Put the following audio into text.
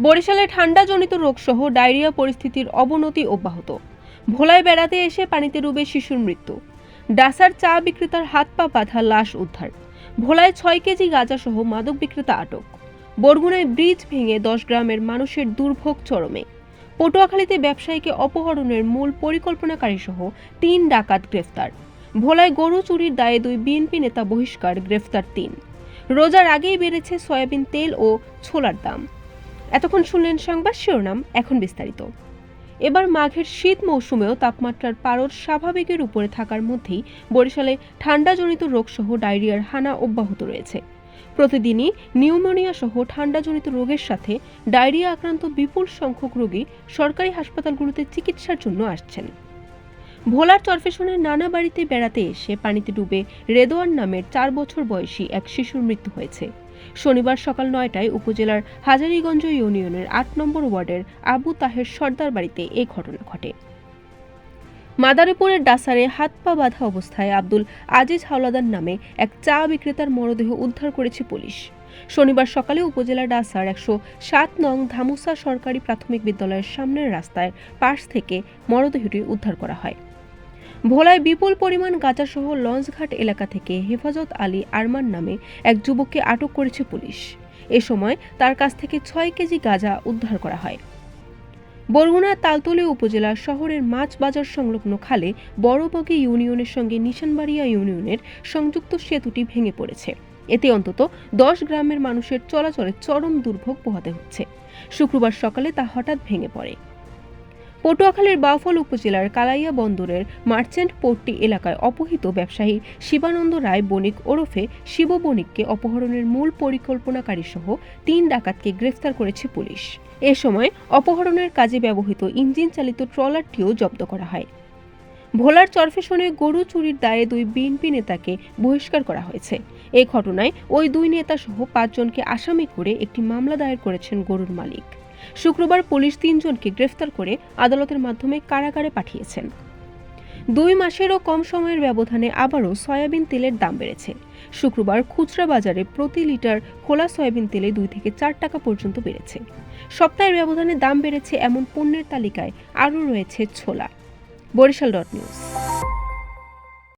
বরিশালে ঠান্ডাজনিত রোগসহ ডায়রিয়া পরিস্থিতির অবনতি অব্যাহত। ভোলায় বেড়াতে এসে পানিতে ডুবে শিশুর মৃত্যু। ডাসার চা বিক্রেতার হাত পা বাঁধা লাশ উদ্ধার। ভোলায় ৬ কেজি গাঁজাসহ মাদক বিক্রেতা আটক। বরগুনায় ব্রিজ ভেঙে ১০ গ্রামের মানুষের দুর্ভোগ চরমে। পটুয়াখালীতে ব্যবসায়ীকে অপহরণের মূল পরিকল্পনাকারীসহ ৩ ডাকাত গ্রেফতার। ভোলায় গরু চুরির দায়ে ২ বিএনপি নেতা বহিষ্কার, গ্রেফতার ৩। রোজার আগেই বেড়েছে সয়াবিন তেল ও ছোলার দাম। এতক্ষণ শুনলেন সংবাদ শিরোনাম, এখন বিস্তারিত। এবার মাঘের শীত মৌসুমেও তাপমাত্রার পারদ স্বাভাবিকের উপরে থাকার মধ্যেই বরিশালে ঠান্ডাজনিত রোগসহ ডায়রিয়ার হানা অব্যাহত রয়েছে। প্রতিদিনই নিউমোনিয়া সহ ঠান্ডাজনিত রোগের সাথে ডায়রিয়া আক্রান্ত বিপুল সংখ্যক রোগী সরকারি হাসপাতালগুলোতে চিকিৎসার জন্য আসছেন। ভোলার চরফেশনের নানা বাড়িতে বেড়াতে এসে পানিতে ডুবে রেদোয়ান নামের ৪ বছর বয়সী এক শিশুর মৃত্যু হয়েছে। শনিবার সকাল ৯টায় উপজেলার হাজারীগঞ্জ ইউনিয়নের ৮ নম্বর ওয়ার্ডের আবু তাহের সর্দার বাড়িতে এই ঘটনা ঘটে। মাদারীপুরের ডাসারে হাত পা বাঁধা অবস্থায় আব্দুল আজিজ হাওলাদার নামে এক চা বিক্রেতার মরদেহ উদ্ধার করেছে পুলিশ। শনিবার সকালে উপজেলার ডাসার ১০৭ নং ধামুসা সরকারি প্রাথমিক বিদ্যালয়ের সামনের রাস্তার পাশ থেকে মরদেহটি উদ্ধার করা হয়। ভোলায় বিপুল পরিমাণ গাঁজাসহ লঞ্চঘাট এলাকা থেকে হেফাজত আলী আরমান নামে এক যুবককে আটক করেছে পুলিশ। এ সময় তার কাছ থেকে ৬ কেজি গাঁজা উদ্ধার করা হয়। বরগুনার তালতলী উপজেলার শহরের মাছ বাজার সংলগ্ন খালে বড়বগি ইউনিয়নের সঙ্গে নিশানবাড়িয়া ইউনিয়নের সংযুক্ত সেতুটি ভেঙে পড়েছে। এতে অন্তত ১০ গ্রামের মানুষের চলাচলে চরম দুর্ভোগ পোহাতে হচ্ছে। শুক্রবার সকালে তা হঠাৎ ভেঙে পড়ে। পটুয়াখালীর বাউফল উপজেলার কালাইয়া বন্দরের মার্চেন্ট পোর্টটি এলাকায় অপহৃত ব্যবসায়ী শিবানন্দ রায় বণিক ওরফে শিব বণিককে অপহরণের মূল পরিকল্পনাকারী সহ ৩ ডাকাতকে গ্রেফতার করেছে পুলিশ। এ সময় অপহরণের কাজে ব্যবহৃত ইঞ্জিন চালিত ট্রলারটিও জব্দ করা হয়। ভোলার চরফেশনে গরু চুরির দায়ে ২ বিএনপি নেতাকে বহিষ্কার করা হয়েছে। এই ঘটনায় ওই ২ নেতা সহ ৫ জনকে আসামি করে একটি মামলা দায়ের করেছেন গরুর মালিক। শুক্রবার পুলিশ ৩ জনকে গ্রেফতার করে আদালতের মাধ্যমে কারাগারে পাঠিয়েছেন। ২ মাসেরও কম সময়ের ব্যবধানে আবারও সয়াবিন তেলের দাম বেড়েছে। শুক্রবার খুচরা বাজারে প্রতি লিটার খোলা সয়াবিন তেলে ২ থেকে ৪ টাকা পর্যন্ত বেড়েছে। সপ্তাহের ব্যবধানে দাম বেড়েছে এমন পণ্যের তালিকায় আরও রয়েছে ছোলা। বরিশাল.নিউজ।